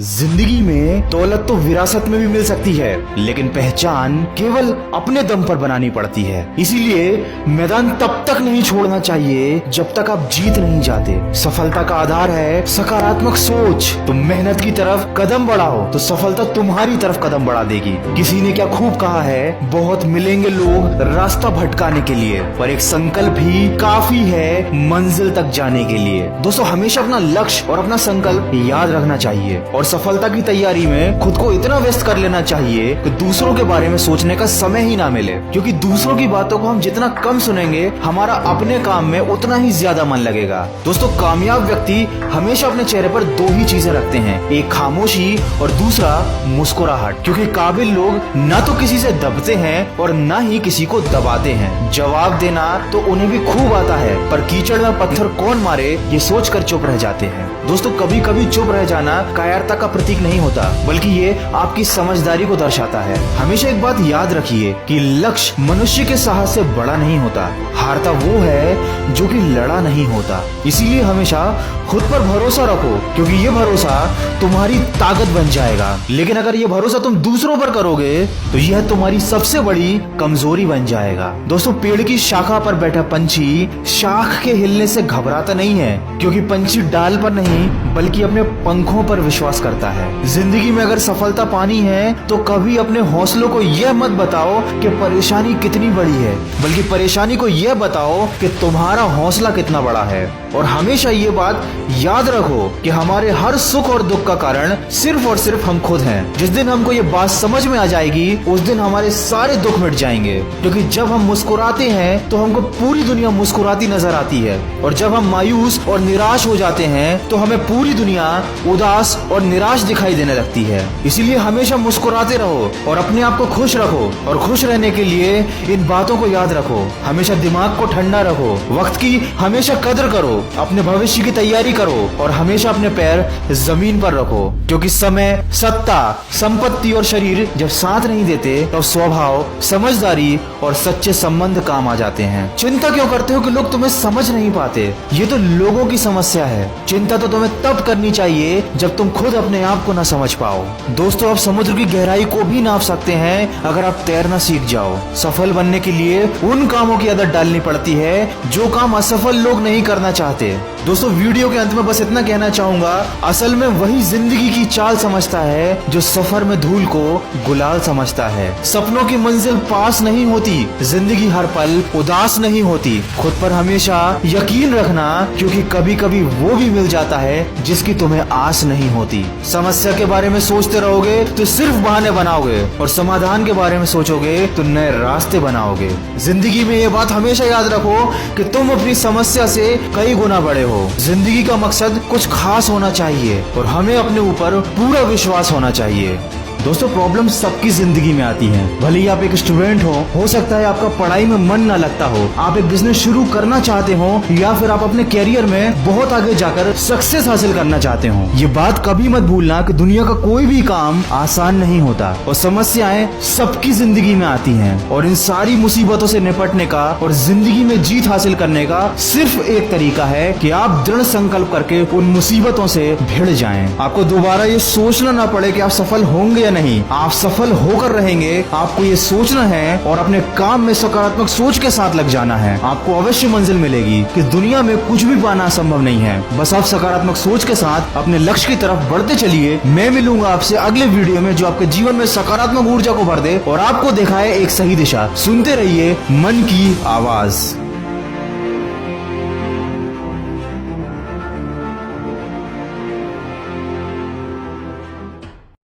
जिंदगी में दौलत तो विरासत में भी मिल सकती है, लेकिन पहचान केवल अपने दम पर बनानी पड़ती है। इसीलिए मैदान तब तक नहीं छोड़ना चाहिए जब तक आप जीत नहीं जाते। सफलता का आधार है सकारात्मक सोच। तुम मेहनत की तरफ कदम बढ़ाओ तो सफलता तुम्हारी तरफ कदम बढ़ा देगी। किसी ने क्या खूब कहा है, बहुत मिलेंगे लोग रास्ता भटकाने के लिए, पर एक संकल्प ही काफी है मंजिल तक जाने के लिए। दोस्तों, हमेशा अपना लक्ष्य और अपना संकल्प याद रखना चाहिए और सफलता की तैयारी में खुद को इतना व्यस्त कर लेना चाहिए कि दूसरों के बारे में सोचने का समय ही ना मिले, क्योंकि दूसरों की बातों को हम जितना कम सुनेंगे हमारा अपने काम में उतना ही ज्यादा मन लगेगा। दोस्तों, कामयाब व्यक्ति हमेशा अपने चेहरे पर दो ही चीजें रखते हैं, एक खामोशी और दूसरा मुस्कुराहट, क्योंकि काबिल लोग न तो किसी से दबते हैं और न ही किसी को दबाते हैं। जवाब देना तो उन्हें भी खूब आता है, पर कीचड़ में पत्थर कौन मारे ये सोचकर चुप रह जाते हैं। दोस्तों, कभी कभी चुप रह जाना कायरता का प्रतीक नहीं होता, बल्कि ये आपकी समझदारी को दर्शाता है। हमेशा एक बात याद रखिए कि लक्ष्य मनुष्य के साहस से बड़ा नहीं होता, हारता वो है जो कि लड़ा नहीं होता। इसीलिए हमेशा खुद पर भरोसा रखो, क्योंकि ये भरोसा तुम्हारी ताकत बन जाएगा। लेकिन अगर ये भरोसा तुम दूसरों पर करोगे तो यह तुम्हारी सबसे बड़ी कमजोरी बन जाएगा। दोस्तों, पेड़ की शाखा पर बैठा पंछी शाख के हिलने से घबराता नहीं है, क्योंकि पंछी डाल पर नहीं बल्कि अपने पंखों पर विश्वास करता है। जिंदगी में अगर सफलता पानी है तो कभी अपने हौसलों को यह मत बताओ कि परेशानी कितनी बड़ी है, बल्कि परेशानी को यह बताओ कि तुम्हारा हौसला कितना बड़ा है। और हमेशा ये बात याद रखो कि हमारे हर सुख और दुख का कारण सिर्फ और सिर्फ हम खुद हैं। जिस दिन हमको ये बात समझ में आ जाएगी उस दिन हमारे सारे दुख मिट जाएंगे, क्योंकि जब हम मुस्कुराते हैं तो हमको पूरी दुनिया मुस्कुराती नजर आती है, और जब हम मायूस और निराश हो जाते हैं तो हमें पूरी दुनिया उदास और निराश दिखाई देने लगती है। इसीलिए हमेशा मुस्कुराते रहो और अपने आप को खुश रखो, और खुश रहने के लिए इन बातों को याद रखो। हमेशा दिमाग को ठंडा रखो, वक्त की हमेशा कदर करो, अपने भविष्य की तैयारी करो और हमेशा अपने पैर जमीन पर रखो, क्योंकि समय, सत्ता, संपत्ति और शरीर जब साथ नहीं देते तब स्वभाव, समझदारी और सच्चे संबंध काम आ जाते हैं। चिंता क्यों करते हो कि लोग तुम्हें समझ नहीं पाते? ये तो लोगों की समस्या है। चिंता तो तुम्हें तब करनी चाहिए जब तुम खुद अपने आप को ना समझ पाओ। दोस्तों, आप समुद्र की गहराई को भी नाप सकते हैं अगर आप तैरना सीख जाओ। सफल बनने के लिए उन कामों की आदत डालनी पड़ती है जो काम असफल लोग नहीं करना चाहते। दोस्तों, वीडियो के अंत में बस इतना कहना चाहूंगा, असल में वही जिंदगी की चाल समझता है जो सफर में धूल को गुलाल समझता है। सपनों की मंजिल पास नहीं होती, जिंदगी हर पल उदास नहीं होती। खुद पर हमेशा यकीन रखना, क्योंकि कभी कभी वो भी मिल जाता है जिसकी तुम्हें आस नहीं होती। समस्या के बारे में सोचते रहोगे तो सिर्फ बहाने बनाओगे, और समाधान के बारे में सोचोगे तो नए रास्ते बनाओगे। जिंदगी में ये बात हमेशा याद रखो कि तुम अपनी समस्या से कई गुना बड़े हो। जिंदगी का मकसद कुछ खास होना चाहिए और हमें अपने ऊपर पूरा विश्वास होना चाहिए। दोस्तों, प्रॉब्लम सबकी जिंदगी में आती हैं। भले ही आप एक स्टूडेंट हो सकता है आपका पढ़ाई में मन ना लगता हो, आप एक बिजनेस शुरू करना चाहते हो, या फिर आप अपने कैरियर में बहुत आगे जाकर सक्सेस हासिल करना चाहते हो। ये बात कभी मत भूलना कि दुनिया का कोई भी काम आसान नहीं होता और समस्याएं सबकी जिंदगी में आती हैं, और इन सारी मुसीबतों से निपटने का और जिंदगी में जीत हासिल करने का सिर्फ एक तरीका है कि आप दृढ़ संकल्प करके उन मुसीबतों से भिड़ जाएं। आपको दोबारा ये सोचना ना पड़े कि आप सफल होंगे नहीं, आप सफल होकर रहेंगे। आपको ये सोचना है और अपने काम में सकारात्मक सोच के साथ लग जाना है। आपको अवश्य मंजिल मिलेगी कि दुनिया में कुछ भी पाना संभव नहीं है। बस आप सकारात्मक सोच के साथ अपने लक्ष्य की तरफ बढ़ते चलिए। मैं मिलूंगा आपसे अगले वीडियो में जो आपके जीवन में सकारात्मक ऊर्जा को भर दे और आपको दिखाए एक सही दिशा। सुनते रहिए मन की आवाज।